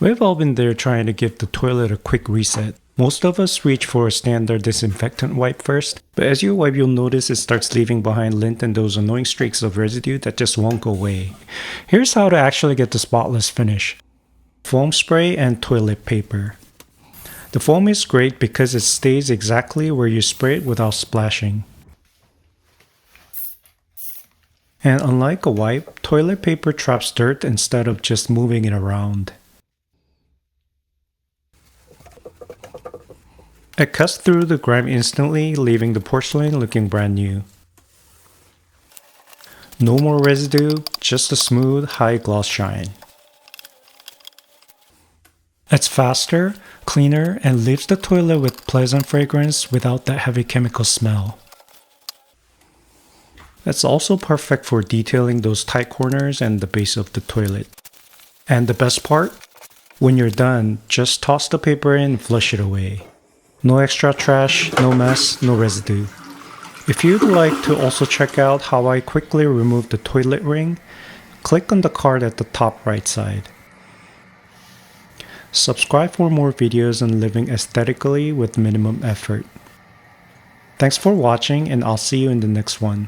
We've all been there trying to give the toilet a quick reset. Most of us reach for a standard disinfectant wipe first, but as you wipe you'll notice it starts leaving behind lint and those annoying streaks of residue that just won't go away. Here's how to actually get the spotless finish. Foam spray and toilet paper. The foam is great because it stays exactly where you spray it without splashing. And unlike a wipe, toilet paper traps dirt instead of just moving it around. It cuts through the grime instantly, leaving the porcelain looking brand new. No more residue, just a smooth, high gloss shine. It's faster, cleaner, and leaves the toilet with pleasant fragrance without that heavy chemical smell. It's also perfect for detailing those tight corners and the base of the toilet. And the best part? When you're done, just toss the paper in and flush it away. No extra trash, no mess, no residue. If you'd like to also check out how I quickly remove the toilet ring, click on the card at the top right side. Subscribe for more videos on living aesthetically with minimum effort. Thanks for watching, and I'll see you in the next one.